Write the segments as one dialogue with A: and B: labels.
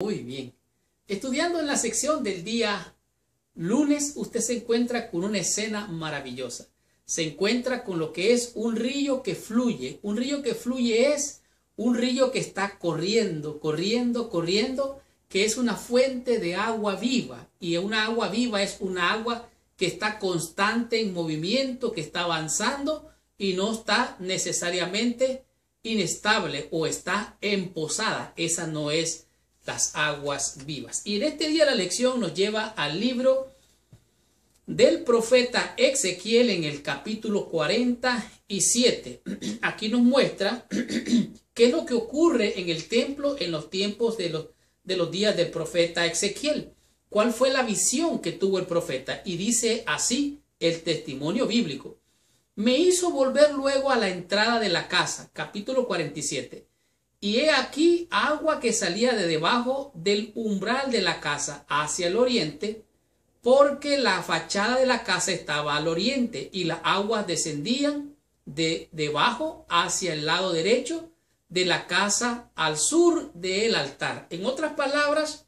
A: Muy bien. Estudiando en la sección del día lunes, usted se encuentra con una escena maravillosa. Se encuentra con lo que es un río que fluye. Un río que fluye es un río que está corriendo, que es una fuente de agua viva. Y una agua viva es una agua que está constante en movimiento, que está avanzando y no está necesariamente inestable o está emposada. Esa no es las aguas vivas. Y en este día la lección nos lleva al libro del profeta Ezequiel en el capítulo 47. Aquí nos muestra qué es lo que ocurre en el templo en los tiempos de los días del profeta Ezequiel. ¿Cuál fue la visión que tuvo el profeta? Y dice así el testimonio bíblico. Me hizo volver luego a la entrada de la casa, capítulo 47. Y he aquí agua que salía de debajo del umbral de la casa hacia el oriente, porque la fachada de la casa estaba al oriente y las aguas descendían de debajo hacia el lado derecho de la casa al sur del altar. En otras palabras,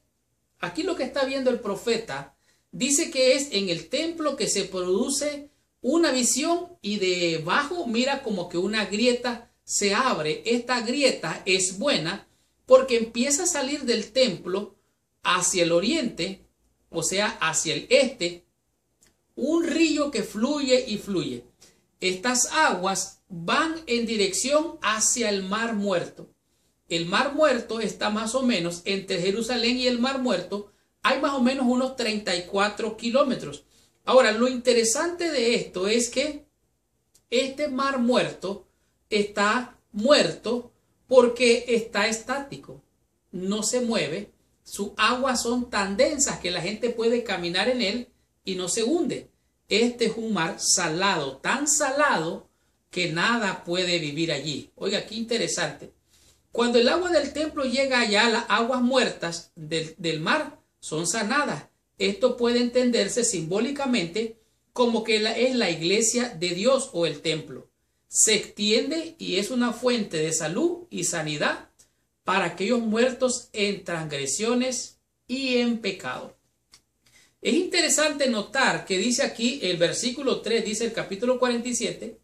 A: aquí lo que está viendo el profeta dice que es en el templo que se produce una visión y debajo mira como que una grieta se abre. Esta grieta es buena porque empieza a salir del templo hacia el oriente, o sea, hacia el este, un río que fluye y fluye. Estas aguas van en dirección hacia el Mar Muerto. El Mar Muerto está más o menos entre Jerusalén y el Mar Muerto. Hay más o menos unos 34 kilómetros. Ahora, lo interesante de esto es que este Mar Muerto está muerto porque está estático, no se mueve. Sus aguas son tan densas que la gente puede caminar en él y no se hunde. Este es un mar salado, tan salado que nada puede vivir allí. Oiga, qué interesante. Cuando el agua del templo llega allá, las aguas muertas del mar son sanadas. Esto puede entenderse simbólicamente como que es la iglesia de Dios o el templo. Se extiende y es una fuente de salud y sanidad para aquellos muertos en transgresiones y en pecado. Es interesante notar que dice aquí el versículo 3, dice el capítulo 47,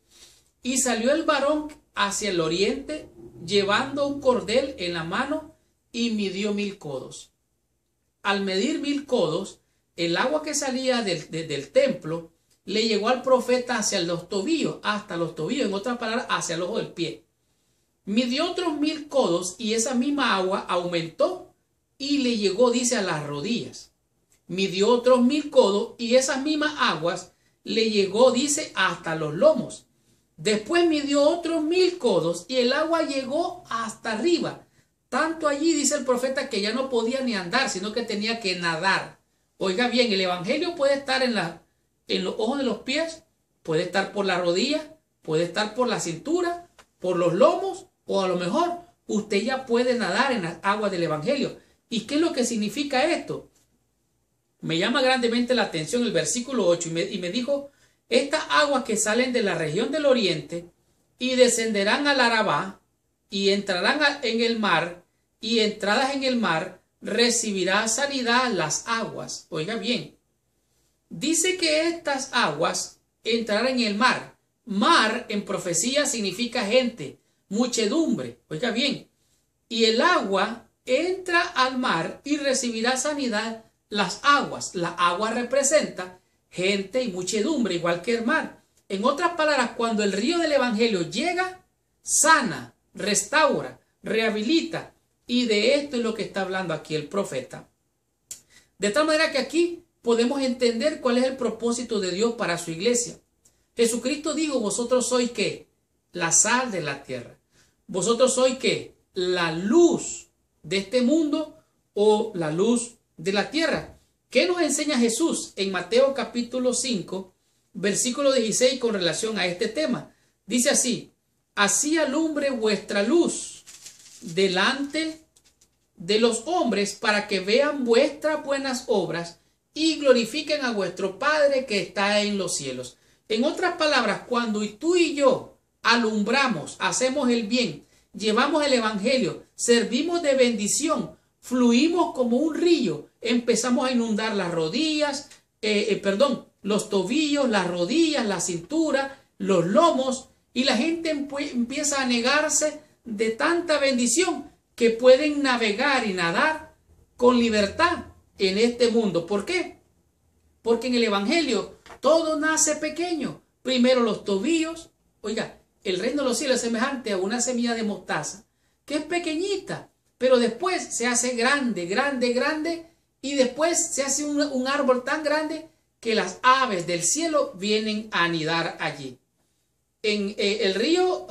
A: y salió el varón hacia el oriente llevando un cordel en la mano y midió 1000 codos. Al medir 1000 codos, el agua que salía del templo le llegó al profeta hacia los tobillos, hasta los tobillos, en otras palabras, hacia el ojo del pie. Midió otros 1000 codos y esa misma agua aumentó y le llegó, dice, a las rodillas. Midió otros 1000 codos y esas mismas aguas le llegó, dice, hasta los lomos. Después midió otros 1000 codos y el agua llegó hasta arriba. Tanto allí, dice el profeta, que ya no podía ni andar, sino que tenía que nadar. Oiga bien, el evangelio puede estar en los ojos de los pies, puede estar por la rodilla, puede estar por la cintura, por los lomos, o a lo mejor usted ya puede nadar en las aguas del evangelio. ¿Y qué es lo que significa esto? Me llama grandemente la atención el versículo 8 y me dijo, estas aguas que salen de la región del oriente y descenderán al Arabá y entrarán en el mar y entradas en el mar recibirá sanidad las aguas. Oiga bien. Dice que estas aguas entrarán en el mar. Mar en profecía significa gente, muchedumbre. Oiga bien. Y el agua entra al mar y recibirá sanidad las aguas. La agua representa gente y muchedumbre, igual que el mar. En otras palabras, cuando el río del evangelio llega, sana, restaura, rehabilita. Y de esto es lo que está hablando aquí el profeta. De tal manera que aquí podemos entender cuál es el propósito de Dios para su iglesia. Jesucristo dijo, vosotros sois ¿qué? La sal de la tierra. Vosotros sois ¿qué? La luz de este mundo o la luz de la tierra. ¿Qué nos enseña Jesús en Mateo capítulo 5, versículo 16 con relación a este tema? Dice así, así alumbre vuestra luz delante de los hombres para que vean vuestras buenas obras y glorifiquen a vuestro Padre que está en los cielos. En otras palabras, cuando tú y yo alumbramos, hacemos el bien, llevamos el evangelio, servimos de bendición, fluimos como un río. Empezamos a inundar las rodillas, los tobillos, las rodillas, la cintura, los lomos, y la gente empieza a negarse de tanta bendición que pueden navegar y nadar con libertad en este mundo. ¿Por qué? Porque en el Evangelio todo nace pequeño. Primero los tobillos. Oiga, el reino de los cielos es semejante a una semilla de mostaza, que es pequeñita, pero después se hace grande, grande, grande, y después se hace un árbol tan grande que las aves del cielo vienen a anidar allí. En el río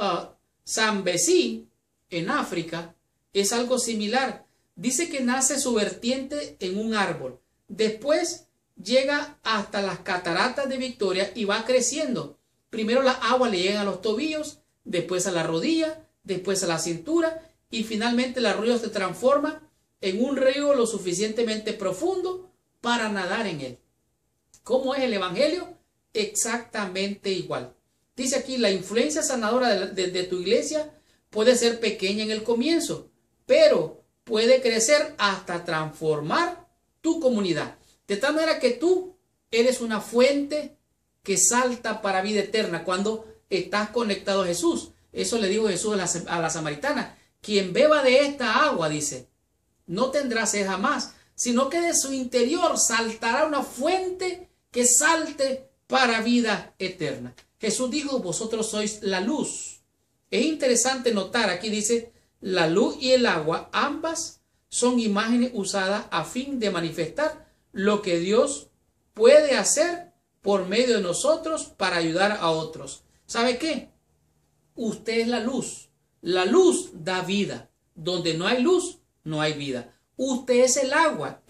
A: Zambezi, en África, es algo similar. Dice que nace su vertiente en un árbol. Después llega hasta las cataratas de Victoria y va creciendo. Primero las aguas le llegan a los tobillos, después a la rodilla, después a la cintura, y finalmente el río se transforma en un río lo suficientemente profundo para nadar en él. ¿Cómo es el Evangelio? Exactamente igual. Dice aquí, la influencia sanadora de tu iglesia puede ser pequeña en el comienzo, pero puede crecer hasta transformar tu comunidad. De tal manera que tú eres una fuente que salta para vida eterna cuando estás conectado a Jesús. Eso le dijo Jesús a la samaritana. Quien beba de esta agua, dice, no tendrá sed jamás, sino que de su interior saltará una fuente que salte para vida eterna. Jesús dijo, vosotros sois la luz. Es interesante notar, aquí dice, la luz y el agua, ambas son imágenes usadas a fin de manifestar lo que Dios puede hacer por medio de nosotros para ayudar a otros. ¿Sabe qué? Usted es la luz. La luz da vida. Donde no hay luz, no hay vida. Usted es el agua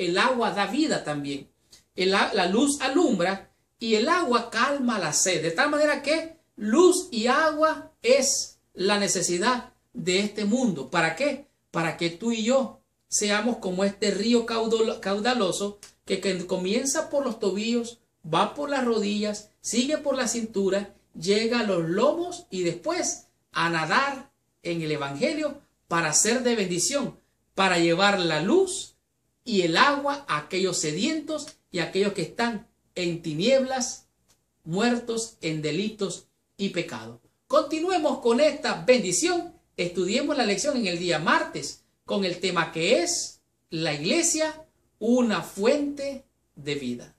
A: da vida también. La luz alumbra y el agua calma la sed. De tal manera que luz y agua es la necesidad de este mundo. ¿Para qué? Para que tú y yo seamos como este río caudaloso que comienza por los tobillos, va por las rodillas, sigue por la cintura, llega a los lomos y después a nadar en el Evangelio para ser de bendición, para llevar la luz y el agua a aquellos sedientos y a aquellos que están en tinieblas, muertos en delitos y pecados. Continuemos con esta bendición. Estudiemos la lección en el día martes con el tema que es la iglesia, una fuente de vida.